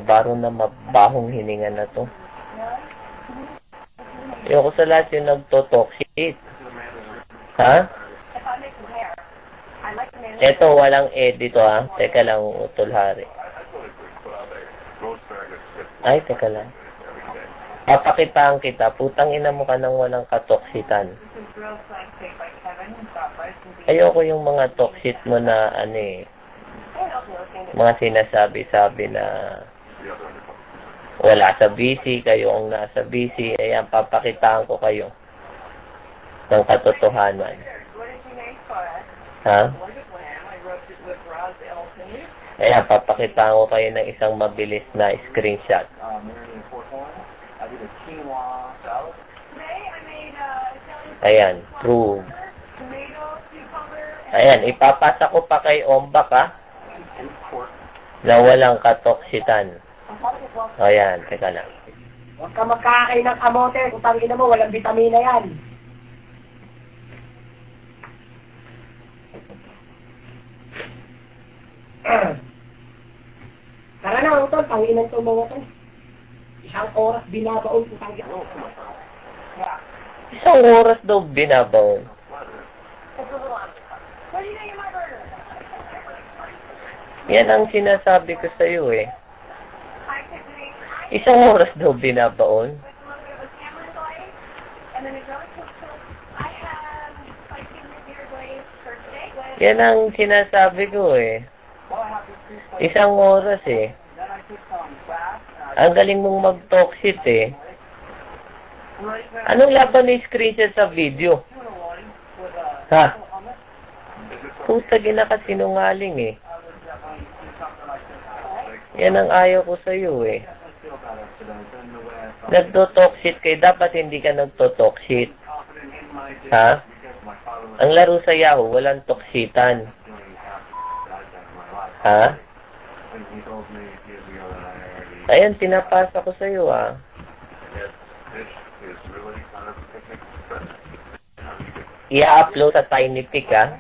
Baro na mabahong hininga na to. Ayoko sa lahat yung nagto-talk shit. Ha? Eto, walang dito ha. Teka lang, utol hari. Ay, teka lang. Papakitaan kita. Putang ina mo ka nang walang katoksitan. Ayoko yung mga toxic mo na mga sinasabi-sabi na wala sa busy, kayo ang nasa busy. Ayan, papakitaan ko kayo ng katotohanan. Ha? Ayan, papakitaan ko kayo ng isang mabilis na screenshot. Ayan, prove. Ayan, ipapasa ko pa kay Ombak ha, na walang katoksitan. Ayan, teka lang. Huwag ka magkakain ng kamote. Kung tangina mo, walang vitamina yan. Tara na, utol. Tanginan to mga to. Isang oras binabaon kung tangina mo. Isang oras daw binabaon. Yan ang sinasabi ko sa iyo eh. Isang oras daw binabaon. Yan ang sinasabi ko eh. Isang oras eh. Ang galing mong mag-talk shit eh. Anong laban ng screenshot sa video? Ha? Puta, ginakasinungaling eh. Yan ang ayaw ko sa iyo eh. Nagto-talk shit kayo, dapat hindi ka nagto-talk shit. Ha? Ang laro sa Yahoo, walang toksitan. Ha? Ayan, pinapasa ko sa iyo ah. I-upload sa Tiny Pic ha.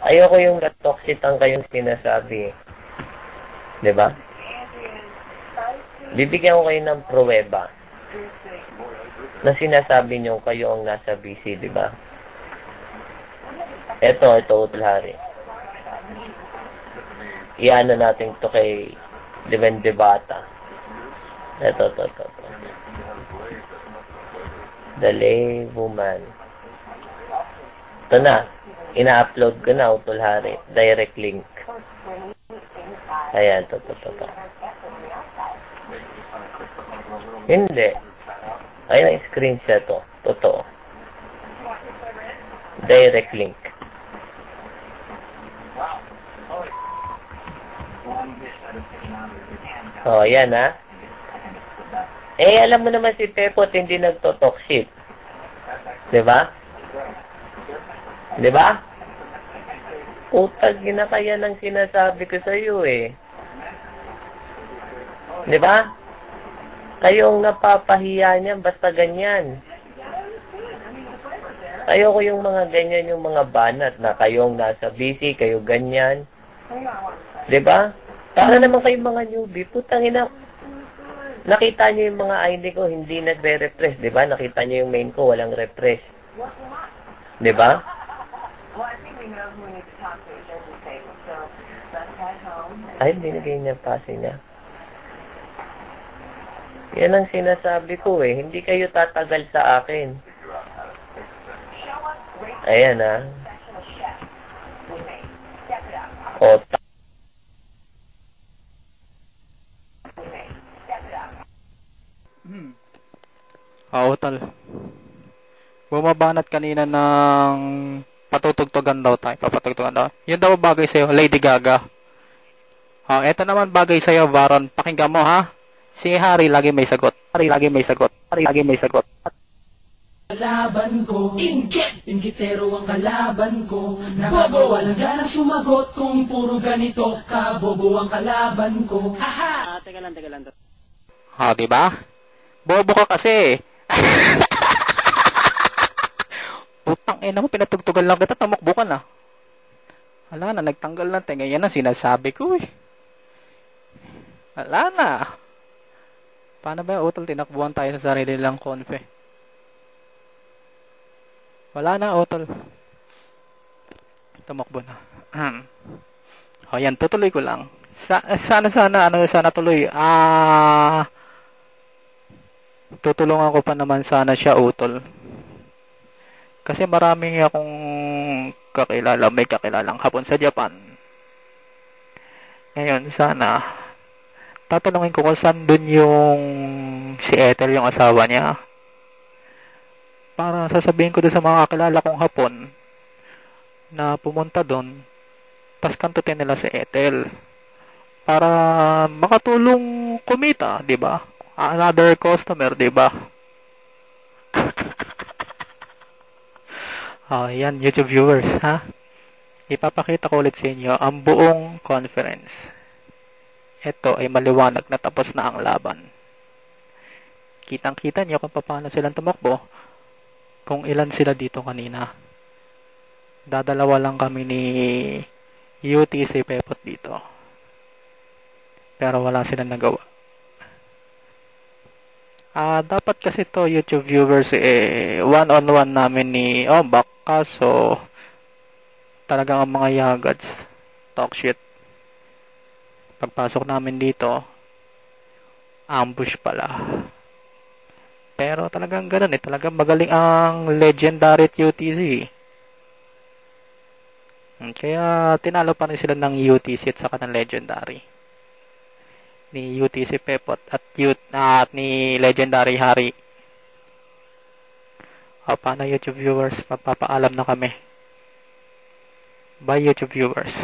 Ayoko yung toxitan kayong sinasabi. Diba? Bibigyan ko kayo ng pruweba na sinasabi nyo kayo ang nasa BC, diba? Ito, utol hari. Iano natin to kay Depende Bata. Ito. Dali, woman. Ito na. Ina-upload ko na, utol hari. Direct link. Ayan, to. Hindi. Ayan ang screenshot to. Totoo. Direct link. Oh, yan ha. Alam mo naman si Pepot hindi nagto-talk shit. Diba? Diba? Utag na kaya ng sinasabi ko sa iyo eh. Diba? Kayong napapahiya niyan basta ganyan. Ayoko yung mga ganyan, yung mga banat na kayong nasa busy, kayo ganyan. Diba? Para naman kayong mga newbie, putang ina. Nakita niyo yung mga ID ko, hindi nagre-refresh, diba? Nakita niyo yung main ko, walang refresh. Diba? Ay, binigay niya passing niya. Yan ang sinasabi ko eh. Hindi kayo tatagal sa akin. Ayan ah. O, Tal. Bumabanat kanina ng patutugtugan daw tayo. Papatugtugan daw. Yun daw bagay sa'yo, Lady Gaga. Eto naman bagay sa'yo, Baron. Pakinggan mo ha. Si Harry lagi may sagot. Harry lagi may sagot. Kalaban ko, inggitero ang kalaban ko. Bobo, walang gana sumagot kung puro ganito. Kabobo ang kalaban ko. Haha! Teka lang. Diba? Bobo ka kasi. Putang ina mo, pinatugtugan lang kita, tamukbo ka na. Hala na, nagtanggal na tenga. Yan ang sinasabi ko eh. Wala na. Paano ba yung utol? Tinakbuhan tayo sa sarili lang konfe. Wala na utol. Tumakbo na. O yan, tutuloy ko lang. Sana tuloy. Tutulungan ko pa naman sana siya utol. Kasi maraming akong kakilala, may kakilalang hapon sa Japan. Ngayon, sana tatanungin ko kung saan dun yung si Ethel, yung asawa niya. Para sasabihin ko dun sa mga kakilala kong hapon na pumunta dun, tas kantutin nila si Ethel. Para makatulong kumita, di ba? Another customer, di ba? Yan, YouTube viewers, ha? Ipapakita ko ulit sa inyo ang buong conference. Ito ay maliwanag na tapos na ang laban. Kitang-kita niyo kung paano silang tumakbo. Kung ilan sila dito kanina. Dadalawa lang kami ni UTC Pepot dito. Pero wala silang nagawa. Dapat kasi to YouTube viewers one-on-one namin ni Ombak. Kaso talagang ang mga yagads talk shit. Pagpasok namin dito, ambush pala. Pero talagang ganun talagang magaling ang legendary at UTC. Kaya tinalo pa rin sila ng UTC at saka ng legendary. Ni UTC Pepot at ni legendary Hari. Paano YouTube viewers? Magpapaalam na kami. Bye YouTube viewers.